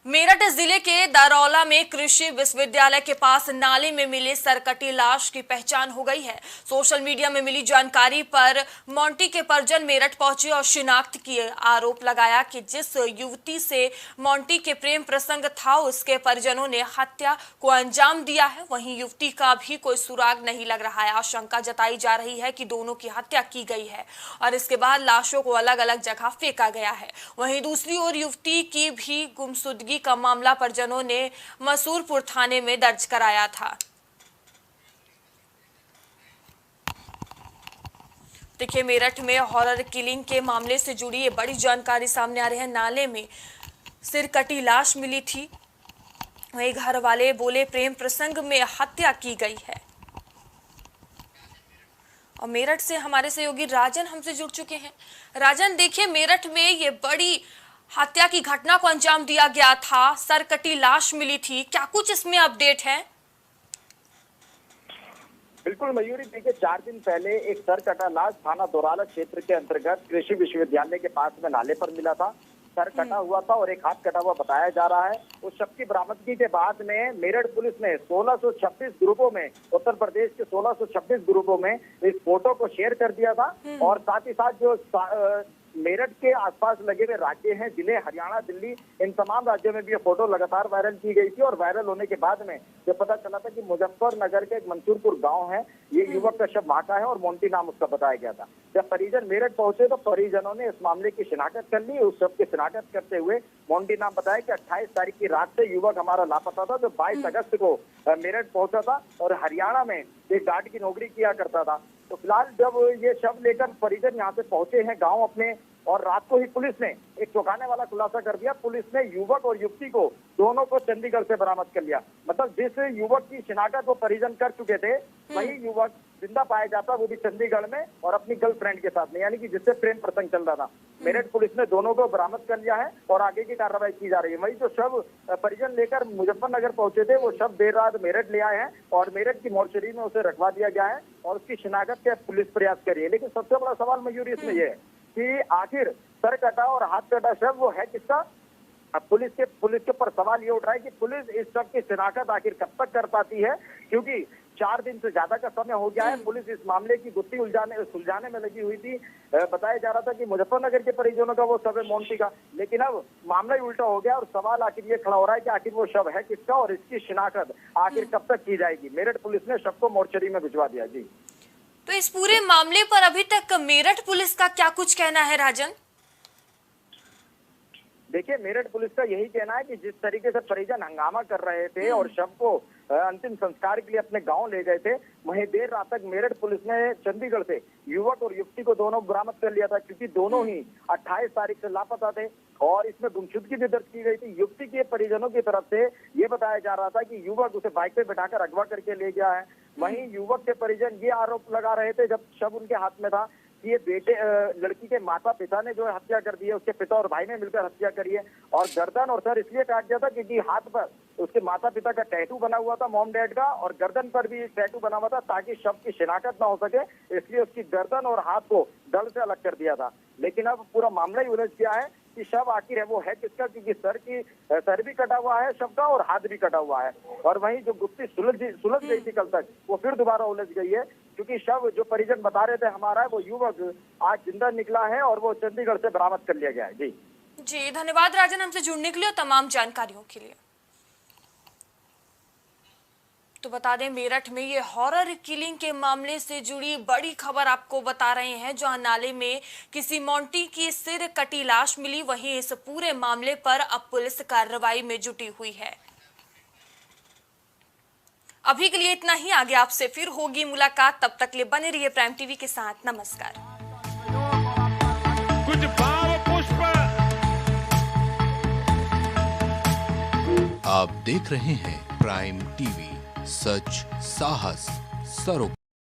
मेरठ जिले के दरौला में कृषि विश्वविद्यालय के पास नाले में मिले सरकटी लाश की पहचान हो गई है। सोशल मीडिया में मिली जानकारी पर मोंटी के परिजन मेरठ पहुंचे और शिनाख्त किए। आरोप लगाया कि जिस युवती से मोंटी के प्रेम प्रसंग था उसके परिजनों ने हत्या को अंजाम दिया है। वहीं युवती का भी कोई सुराग नहीं लग रहा है। आशंका जताई जा रही है कि दोनों की हत्या की गई है और इसके बाद लाशों को अलग अलग जगह फेंका गया है। वहीं दूसरी ओर युवती की भी गुमशुदगी का मामला परिजनों ने मसूरपुर थाने में दर्ज कराया था। देखिए, मेरठ में हॉरर किलिंग के मामले से जुड़ी ये बड़ी जानकारी सामने आ रही है। नाले में सिर कटी लाश मिली थी। वहीं घर वाले बोले प्रेम प्रसंग में हत्या की गई है। और मेरठ से हमारे सहयोगी राजन हमसे जुड़ चुके हैं। राजन, देखिए, मेरठ में ये बड़ी हत्या की घटना को अंजाम दिया गया था, सरकटी लाश मिली थी, क्या कुछ इसमें अपडेट है? बिल्कुल मयूरी, देखिए 4 दिन पहले एक सरकटा लाश थाना दोराला क्षेत्र के अंतर्गत कृषि विश्वविद्यालय के पास में नाले पर मिला था। सर कटा हुआ था और एक हाथ कटा हुआ बताया जा रहा है। उस शव की बरामदगी के बाद में मेरठ पुलिस ने 1626 ग्रुपों में, उत्तर प्रदेश के 1626 ग्रुपों में इस फोटो को शेयर कर दिया था। और साथ ही साथ जो मेरठ के आसपास लगे हुए राज्य हैं, जिले हरियाणा, दिल्ली, इन तमाम राज्यों में भी ये फोटो लगातार वायरल की गई थी। और वायरल होने के बाद में ये पता चला था कि मुजफ्फरनगर के एक मंसूरपुर गांव है, ये युवक का शव वहां का है और मोंटी नाम उसका बताया गया था। जब परिजन मेरठ पहुंचे तो परिजनों ने इस मामले की शिनाख्त कर ली। उस शव की शिनाख्त करते हुए मोंटी नाम बताया कि 28 तारीख की रात से युवक हमारा लापता था, जो 22 अगस्त को मेरठ पहुंचा था और हरियाणा में एक गार्ड की नौकरी किया करता था। तो फिलहाल जब ये शव लेकर परिजन यहाँ से पहुंचे हैं गांव अपने, और रात को ही पुलिस ने एक चौंकाने वाला खुलासा कर दिया। पुलिस ने युवक और युवती को दोनों को चंडीगढ़ से बरामद कर लिया। मतलब जिस युवक की शिनाख्त वो परिजन कर चुके थे, वही युवक जिंदा पाया जाता, वो भी चंडीगढ़ में और अपनी गर्लफ्रेंड के साथ में, यानी कि जिससे प्रेम प्रसंग चल रहा था। मेरठ पुलिस ने दोनों को बरामद कर लिया है और आगे की कार्रवाई की जा रही है। वही जो शव परिजन लेकर मुजफ्फरनगर पहुंचे थे, वो शव देर रात मेरठ ले आए हैं और मेरठ की मोर्चरी में उसे रखवा दिया गया है और उसकी शिनाख्त के पुलिस प्रयास कर रही है। लेकिन सबसे बड़ा सवाल मयूरी इसमें यह है कि आखिर सर कटा और हाथ कटा शव वो है किसका? अब पुलिस के ऊपर सवाल ये उठ रहा है कि पुलिस इस शव की शिनाख्त आखिर कब तक कर पाती है, क्योंकि 4 दिन से ज्यादा का समय हो गया है। पुलिस इस मामले की गुत्थी सुलझाने में लगी हुई थी। बताया जा रहा था कि मुजफ्फरनगर के परिजनों का वो शव है मोंटी का, लेकिन अब मामला ही उल्टा हो गया और सवाल आखिर ये खड़ा हो रहा है कि आखिर वो शव है किसका और इसकी शिनाख्त आखिर कब तक की जाएगी। मेरठ पुलिस ने शव को मोर्चरी में भिजवा दिया। जी, तो इस पूरे मामले पर अभी तक मेरठ पुलिस का क्या कुछ कहना है राजन? देखिए, मेरठ पुलिस का यही कहना है कि जिस तरीके से परिजन हंगामा कर रहे थे और शव को अंतिम संस्कार के लिए अपने गांव ले गए थे, वहीं देर रात तक मेरठ पुलिस ने चंडीगढ़ से युवक और युवती को दोनों बरामद कर लिया था, क्योंकि दोनों ही 28 तारीख से लापता थे और इसमें गुमशुदगी भी दर्ज की गई थी। युवती के परिजनों की तरफ से ये बताया जा रहा था कि युवक उसे बाइक पे बैठाकर अगवा करके ले गया है। वहीं युवक के परिजन ये आरोप लगा रहे थे जब शव उनके हाथ में था कि ये लड़की के माता पिता ने जो है हत्या कर दी है, उसके पिता और भाई ने मिलकर हत्या करी है। और गर्दन और सर इसलिए काट दिया था क्योंकि हाथ पर उसके माता पिता का टैटू बना हुआ था, मॉम डैड का, और गर्दन पर भी टैटू बना हुआ था ताकि शव की शिनाख्त ना हो सके, इसलिए उसकी गर्दन और हाथ को दल से अलग कर दिया था। लेकिन अब पूरा मामला ही उलझ गया है कि शव आखिर है वो है किसका, क्योंकि सर भी कटा हुआ है शव का और हाथ भी कटा हुआ है। और वहीं जो गुत्थी सुलझ गई थी कल तक, वो फिर दोबारा उलझ गई है, क्योंकि शव जो परिजन बता रहे थे हमारा है, वो युवक आज जिंदा निकला है और वो चंडीगढ़ से बरामद कर लिया गया है। जी, धन्यवाद राजन हमसे जुड़ने के लिए और तमाम जानकारियों के लिए। तो बता दें, मेरठ में ये हॉरर किलिंग के मामले से जुड़ी बड़ी खबर आपको बता रहे हैं, जहां नाले में किसी मोंटी की सिर कटी लाश मिली। वहीं इस पूरे मामले पर अब पुलिस कार्रवाई में जुटी हुई है। अभी के लिए इतना ही, आगे आपसे फिर होगी मुलाकात। तब तक लिए बने रहिए प्राइम टीवी के साथ। नमस्कार। कुछ भाव पुष्प आप देख रहे हैं प्राइम टीवी, सच साहस सरोकार।